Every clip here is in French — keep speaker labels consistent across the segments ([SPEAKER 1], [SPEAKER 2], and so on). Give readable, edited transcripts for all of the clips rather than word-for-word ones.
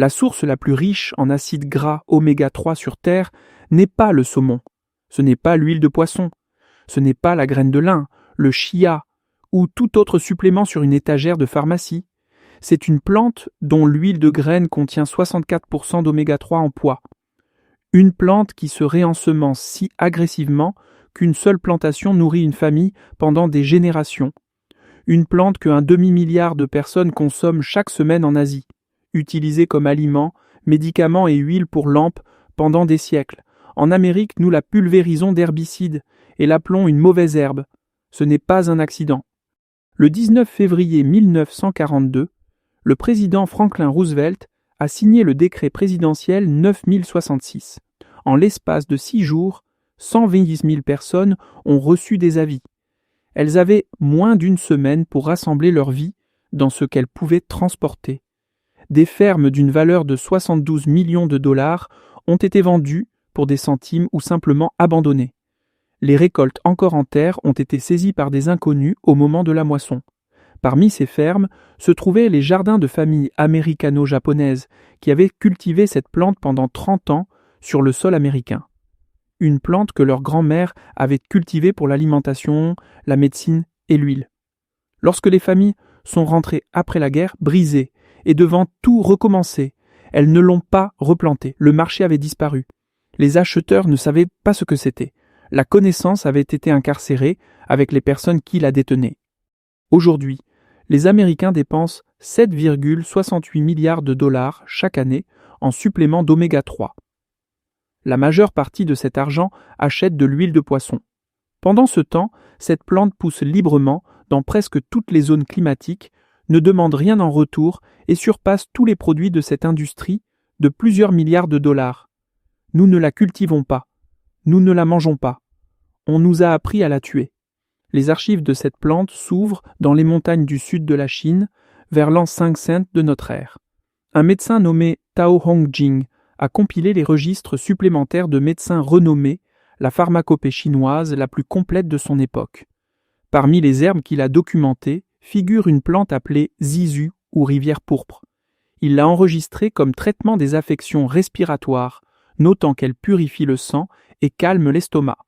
[SPEAKER 1] La source la plus riche en acides gras oméga 3 sur Terre n'est pas le saumon, ce n'est pas l'huile de poisson, ce n'est pas la graine de lin, le chia ou tout autre supplément sur une étagère de pharmacie. C'est une plante dont l'huile de graine contient 64% d'oméga 3 en poids. Une plante qui se réensemence si agressivement qu'une seule plantation nourrit une famille pendant des générations. Une plante qu'un demi-milliard de personnes consomment chaque semaine en Asie, utilisée comme aliment, médicament et huile pour lampes pendant des siècles. En Amérique, nous la pulvérisons d'herbicides et l'appelons une mauvaise herbe. Ce n'est pas un accident. Le 19 février 1942, le président Franklin Roosevelt a signé le décret présidentiel 9066. En l'espace de 6 jours, 120 000 personnes ont reçu des avis. Elles avaient moins d'une semaine pour rassembler leur vie dans ce qu'elles pouvaient transporter. Des fermes d'une valeur de 72 millions de dollars ont été vendues pour des centimes ou simplement abandonnées. Les récoltes encore en terre ont été saisies par des inconnus au moment de la moisson. Parmi ces fermes se trouvaient les jardins de famille américano-japonaises qui avaient cultivé cette plante pendant 30 ans sur le sol américain. Une plante que leur grand-mère avait cultivée pour l'alimentation, la médecine et l'huile. Lorsque les familles sont rentrées après la guerre, brisées et devant tout recommencer, elles ne l'ont pas replantée. Le marché avait disparu. Les acheteurs ne savaient pas ce que c'était. La connaissance avait été incarcérée avec les personnes qui la détenaient. Aujourd'hui, les Américains dépensent 7,68 milliards de dollars chaque année en suppléments d'oméga 3. La majeure partie de cet argent achète de l'huile de poisson. Pendant ce temps, cette plante pousse librement dans presque toutes les zones climatiques, ne demande rien en retour et surpasse tous les produits de cette industrie de plusieurs milliards de dollars. Nous ne la cultivons pas. Nous ne la mangeons pas. On nous a appris à la tuer. Les archives de cette plante s'ouvrent dans les montagnes du sud de la Chine, vers l'an 500 de notre ère. Un médecin nommé Tao Hongjing a compilé les registres supplémentaires de médecins renommés, la pharmacopée chinoise la plus complète de son époque. Parmi les herbes qu'il a documentées figure une plante appelée zizu ou rivière pourpre. Il l'a enregistrée comme traitement des affections respiratoires, notant qu'elle purifie le sang et calme l'estomac.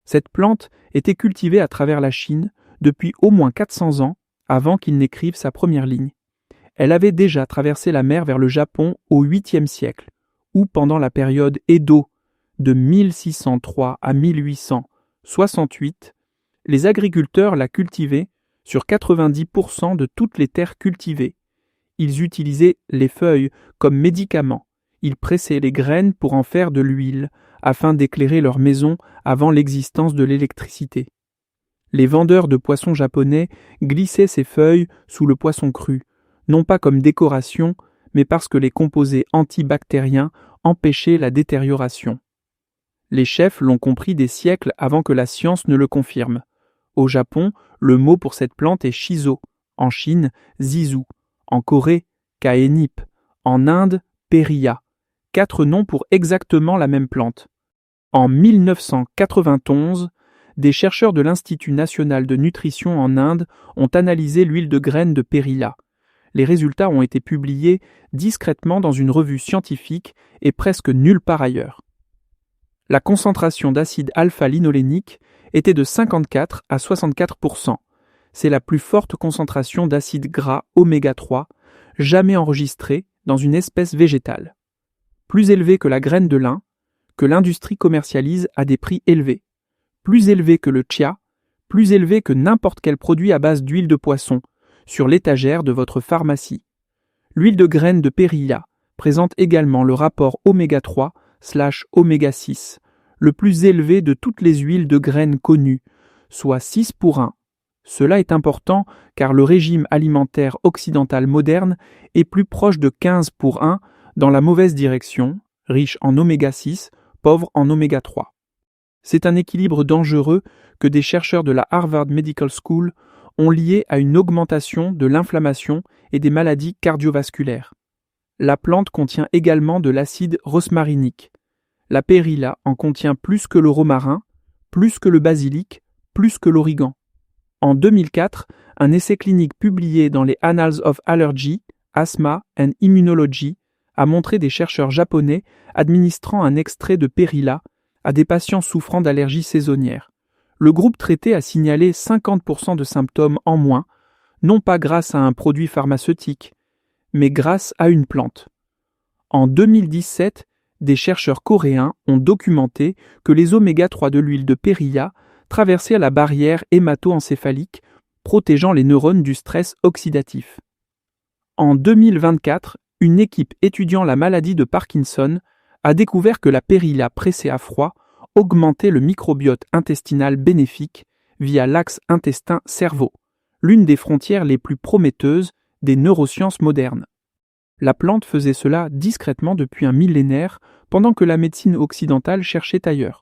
[SPEAKER 1] Cette plante était cultivée à travers la Chine depuis au moins 400 ans avant qu'il n'écrive sa première ligne. Elle avait déjà traversé la mer vers le Japon au 8e siècle, ou pendant la période Edo de 1603 à 1868, les agriculteurs la cultivaient sur 90% de toutes les terres cultivées. Ils utilisaient les feuilles comme médicaments. Ils pressaient les graines pour en faire de l'huile, afin d'éclairer leur maison avant l'existence de l'électricité. Les vendeurs de poissons japonais glissaient ces feuilles sous le poisson cru, non pas comme décoration, mais parce que les composés antibactériens empêchaient la détérioration. Les chefs l'ont compris des siècles avant que la science ne le confirme. Au Japon, le mot pour cette plante est shiso, en Chine, zizu, en Corée, kaenip, en Inde, periya. 4 noms pour exactement la même plante. En 1991, des chercheurs de l'Institut national de nutrition en Inde ont analysé l'huile de graine de perilla. Les résultats ont été publiés discrètement dans une revue scientifique et presque nulle part ailleurs. La concentration d'acide alpha-linolénique était de 54 à 64%. C'est la plus forte concentration d'acide gras oméga 3 jamais enregistrée dans une espèce végétale. Plus élevée que la graine de lin, que l'industrie commercialise à des prix élevés. Plus élevé que le chia, plus élevé que n'importe quel produit à base d'huile de poisson, sur l'étagère de votre pharmacie. L'huile de graine de perilla présente également le rapport oméga 3/oméga 6, le plus élevé de toutes les huiles de graines connues, soit 6 pour 1. Cela est important car le régime alimentaire occidental moderne est plus proche de 15 pour 1 dans la mauvaise direction, riche en oméga 6, pauvre en oméga 3. C'est un équilibre dangereux que des chercheurs de la Harvard Medical School ont lié à une augmentation de l'inflammation et des maladies cardiovasculaires. La plante contient également de l'acide rosmarinique. La perilla en contient plus que le romarin, plus que le basilic, plus que l'origan. En 2004, un essai clinique publié dans les Annals of Allergy, Asthma and Immunology a montré des chercheurs japonais administrant un extrait de Perilla à des patients souffrant d'allergies saisonnières. Le groupe traité a signalé 50% de symptômes en moins, non pas grâce à un produit pharmaceutique, mais grâce à une plante. En 2017, des chercheurs coréens ont documenté que les oméga-3 de l'huile de Perilla traversaient la barrière hémato-encéphalique, protégeant les neurones du stress oxydatif. En 2024, une équipe étudiant la maladie de Parkinson a découvert que la Perilla pressée à froid augmentait le microbiote intestinal bénéfique via l'axe intestin-cerveau, l'une des frontières les plus prometteuses des neurosciences modernes. La plante faisait cela discrètement depuis un millénaire, pendant que la médecine occidentale cherchait ailleurs.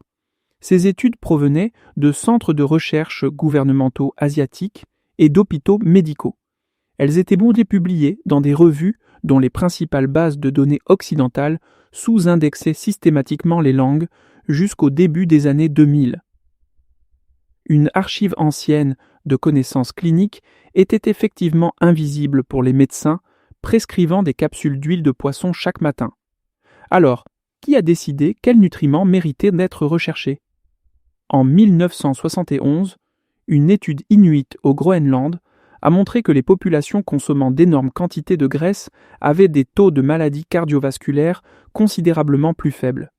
[SPEAKER 1] Ces études provenaient de centres de recherche gouvernementaux asiatiques et d'hôpitaux médicaux. Elles étaient publiées dans des revues dont les principales bases de données occidentales sous-indexaient systématiquement les langues jusqu'au début des années 2000. Une archive ancienne de connaissances cliniques était effectivement invisible pour les médecins prescrivant des capsules d'huile de poisson chaque matin. Alors, qui a décidé quels nutriments méritaient d'être recherchés ? En 1971, une étude inuite au Groenland a montré que les populations consommant d'énormes quantités de graisse avaient des taux de maladies cardiovasculaires considérablement plus faibles.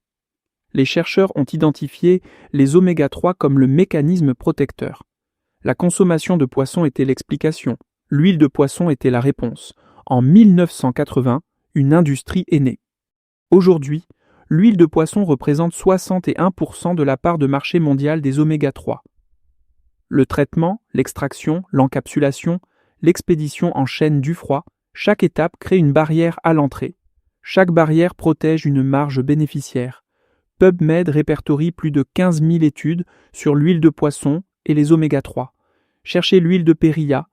[SPEAKER 1] Les chercheurs ont identifié les oméga-3 comme le mécanisme protecteur. La consommation de poisson était l'explication, l'huile de poisson était la réponse. En 1980, une industrie est née. Aujourd'hui, l'huile de poisson représente 61% de la part de marché mondial des oméga-3. Le traitement, l'extraction, l'encapsulation, l'expédition en chaîne du froid, chaque étape crée une barrière à l'entrée. Chaque barrière protège une marge bénéficiaire. PubMed répertorie plus de 15 000 études sur l'huile de poisson et les oméga-3. Cherchez l'huile de Perilla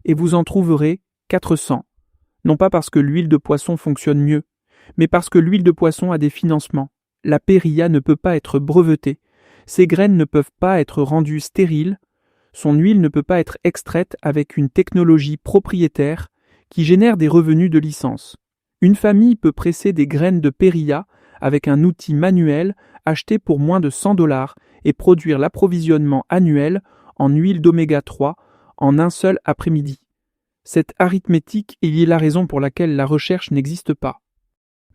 [SPEAKER 1] et vous en trouverez 400. Non pas parce que l'huile de poisson fonctionne mieux, mais parce que l'huile de poisson a des financements. La Perilla ne peut pas être brevetée. Ses graines ne peuvent pas être rendues stériles. Son huile ne peut pas être extraite avec une technologie propriétaire qui génère des revenus de licence. Une famille peut presser des graines de Perilla avec un outil manuel acheté pour moins de $100 et produire l'approvisionnement annuel en huile d'oméga-3 en un seul après-midi. Cette arithmétique est la raison pour laquelle la recherche n'existe pas.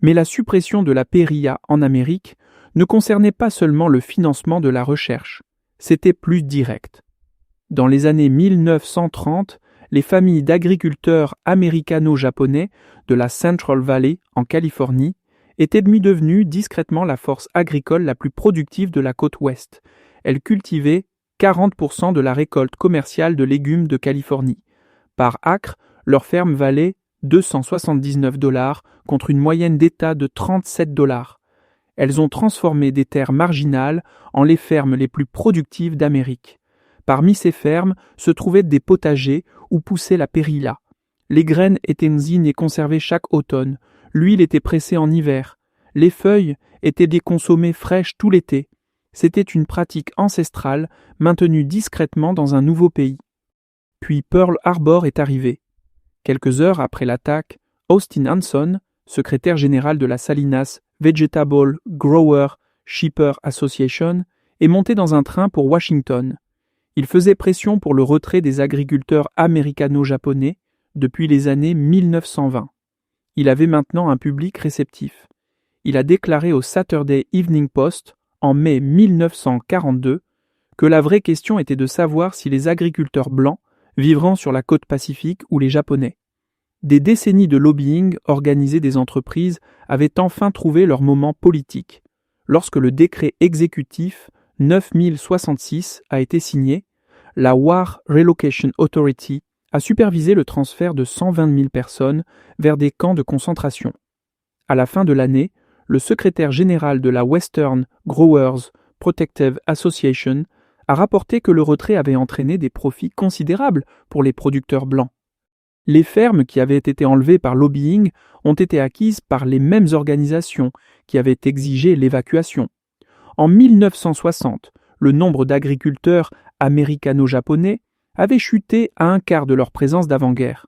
[SPEAKER 1] Mais la suppression de la Perilla en Amérique ne concernait pas seulement le financement de la recherche, c'était plus direct. Dans les années 1930, les familles d'agriculteurs américano-japonais de la Central Valley en Californie étaient devenues discrètement la force agricole la plus productive de la côte ouest. Elles cultivaient 40% de la récolte commerciale de légumes de Californie. Par acre, leur ferme valait $279 contre une moyenne d'État de $37. Elles ont transformé des terres marginales en les fermes les plus productives d'Amérique. Parmi ces fermes se trouvaient des potagers où poussait la Perilla. Les graines étaient et conservées chaque automne. L'huile était pressée en hiver. Les feuilles étaient déconsommées fraîches tout l'été. C'était une pratique ancestrale maintenue discrètement dans un nouveau pays. Puis Pearl Harbor est arrivé. Quelques heures après l'attaque, Austin Hanson, secrétaire général de la Salinas Vegetable Grower Shipper Association, est monté dans un train pour Washington. Il faisait pression pour le retrait des agriculteurs américano-japonais depuis les années 1920. Il avait maintenant un public réceptif. Il a déclaré au Saturday Evening Post, en mai 1942, que la vraie question était de savoir si les agriculteurs blancs vivant sur la côte pacifique ou les Japonais. Des décennies de lobbying organisé des entreprises avaient enfin trouvé leur moment politique. Lorsque le décret exécutif 9066 a été signé, la War Relocation Authority a supervisé le transfert de 120 000 personnes vers des camps de concentration. À la fin de l'année, le secrétaire général de la Western Growers Protective Association a rapporté que le retrait avait entraîné des profits considérables pour les producteurs blancs. Les fermes qui avaient été enlevées par lobbying ont été acquises par les mêmes organisations qui avaient exigé l'évacuation. En 1960, le nombre d'agriculteurs américano-japonais avait chuté à un quart de leur présence d'avant-guerre.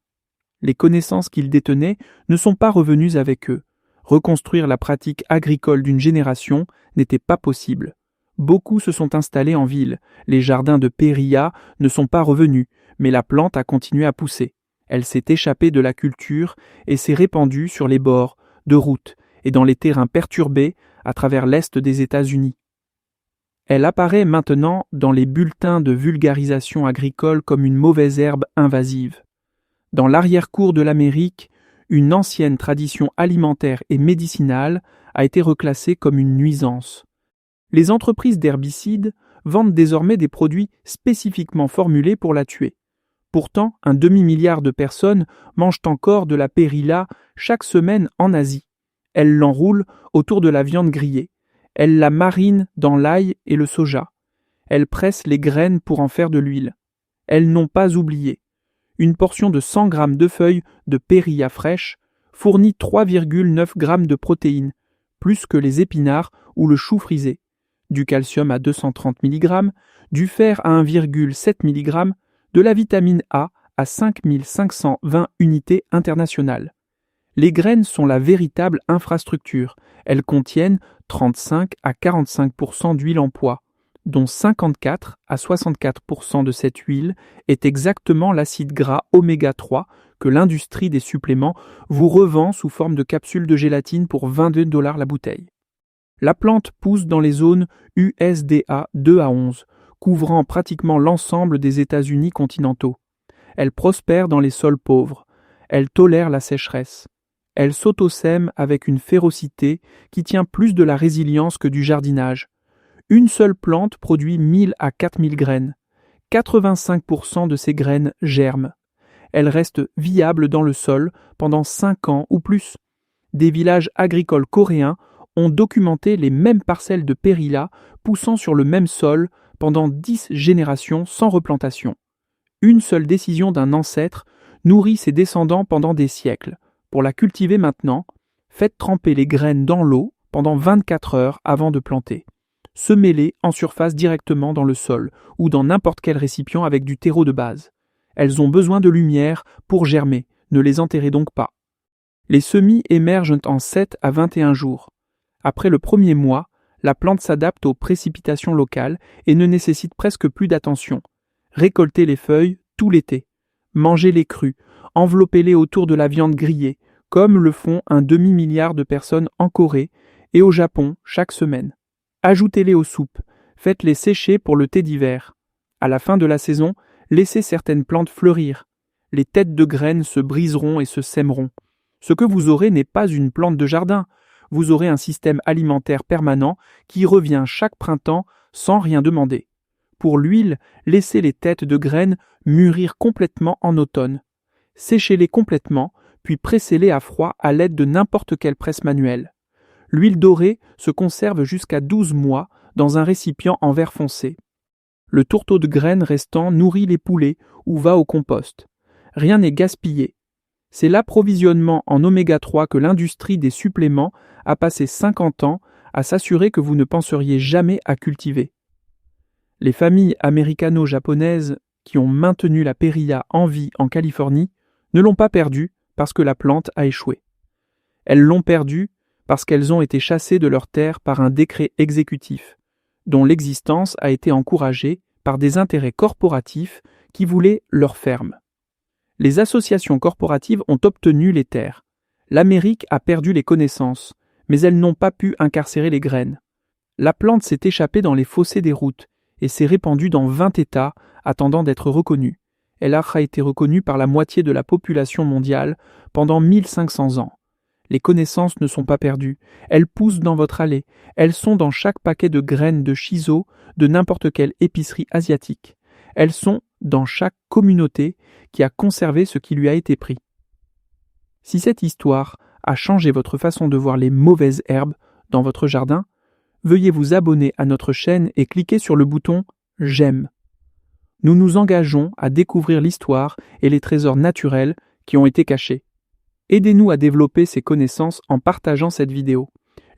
[SPEAKER 1] Les connaissances qu'ils détenaient ne sont pas revenues avec eux. Reconstruire la pratique agricole d'une génération n'était pas possible. Beaucoup se sont installés en ville. Les jardins de Périlla ne sont pas revenus, mais la plante a continué à pousser. Elle s'est échappée de la culture et s'est répandue sur les bords de routes et dans les terrains perturbés à travers l'est des États-Unis. Elle apparaît maintenant dans les bulletins de vulgarisation agricole comme une mauvaise herbe invasive. Dans l'arrière-cour de l'Amérique, une ancienne tradition alimentaire et médicinale a été reclassée comme une nuisance. Les entreprises d'herbicides vendent désormais des produits spécifiquement formulés pour la tuer. Pourtant, un demi-milliard de personnes mangent encore de la périlla chaque semaine en Asie. Elles l'enroulent autour de la viande grillée. Elles la marinent dans l'ail et le soja. Elles pressent les graines pour en faire de l'huile. Elles n'ont pas oublié. Une portion de 100 grammes de feuilles de périlla fraîche fournit 3,9 grammes de protéines, plus que les épinards ou le chou frisé. Du calcium à 230 mg, du fer à 1,7 mg, de la vitamine A à 5520 unités internationales. Les graines sont la véritable infrastructure. Elles contiennent 35 à 45% d'huile en pois, dont 54 à 64% de cette huile est exactement l'acide gras oméga 3 que l'industrie des suppléments vous revend sous forme de capsules de gélatine pour 22 $ la bouteille. La plante pousse dans les zones USDA 2 à 11, couvrant pratiquement l'ensemble des États-Unis continentaux. Elle prospère dans les sols pauvres. Elle tolère la sécheresse. Elle s'autosème avec une férocité qui tient plus de la résilience que du jardinage. Une seule plante produit 1000 à 4000 graines. 85% de ces graines germent. Elles restent viables dans le sol pendant 5 ans ou plus. Des villages agricoles coréens ont documenté les mêmes parcelles de périlla poussant sur le même sol pendant 10 générations sans replantation. Une seule décision d'un ancêtre nourrit ses descendants pendant des siècles. Pour la cultiver maintenant, faites tremper les graines dans l'eau pendant 24 heures avant de planter. Semez-les en surface directement dans le sol ou dans n'importe quel récipient avec du terreau de base. Elles ont besoin de lumière pour germer, ne les enterrez donc pas. Les semis émergent en 7 à 21 jours. Après le premier mois, la plante s'adapte aux précipitations locales et ne nécessite presque plus d'attention. Récoltez les feuilles tout l'été. Mangez-les crues, enveloppez-les autour de la viande grillée, comme le font un demi-milliard de personnes en Corée et au Japon chaque semaine. Ajoutez-les aux soupes, faites-les sécher pour le thé d'hiver. À la fin de la saison, laissez certaines plantes fleurir. Les têtes de graines se briseront et se sèmeront. Ce que vous aurez n'est pas une plante de jardin. Vous aurez un système alimentaire permanent qui revient chaque printemps sans rien demander. Pour l'huile, laissez les têtes de graines mûrir complètement en automne. Séchez-les complètement, puis pressez-les à froid à l'aide de n'importe quelle presse manuelle. L'huile dorée se conserve jusqu'à 12 mois dans un récipient en verre foncé. Le tourteau de graines restant nourrit les poulets ou va au compost. Rien n'est gaspillé. C'est l'approvisionnement en oméga 3 que l'industrie des suppléments a passé 50 ans à s'assurer que vous ne penseriez jamais à cultiver. Les familles américano-japonaises qui ont maintenu la périlla en vie en Californie ne l'ont pas perdue parce que la plante a échoué. Elles l'ont perdue parce qu'elles ont été chassées de leurs terres par un décret exécutif, dont l'existence a été encouragée par des intérêts corporatifs qui voulaient leurs fermes. Les associations corporatives ont obtenu les terres. L'Amérique a perdu les connaissances, mais elles n'ont pas pu incarcérer les graines. La plante s'est échappée dans les fossés des routes et s'est répandue dans 20 États attendant d'être reconnue. Elle a été reconnue par la moitié de la population mondiale pendant 1500 ans. Les connaissances ne sont pas perdues, elles poussent dans votre allée, elles sont dans chaque paquet de graines de shiso de n'importe quelle épicerie asiatique. Elles sont dans chaque communauté qui a conservé ce qui lui a été pris. Si cette histoire a changé votre façon de voir les mauvaises herbes dans votre jardin, veuillez vous abonner à notre chaîne et cliquer sur le bouton « J'aime ». Nous nous engageons à découvrir l'histoire et les trésors naturels qui ont été cachés. Aidez-nous à développer ces connaissances en partageant cette vidéo.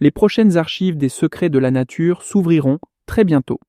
[SPEAKER 1] Les prochaines archives des secrets de la nature s'ouvriront très bientôt.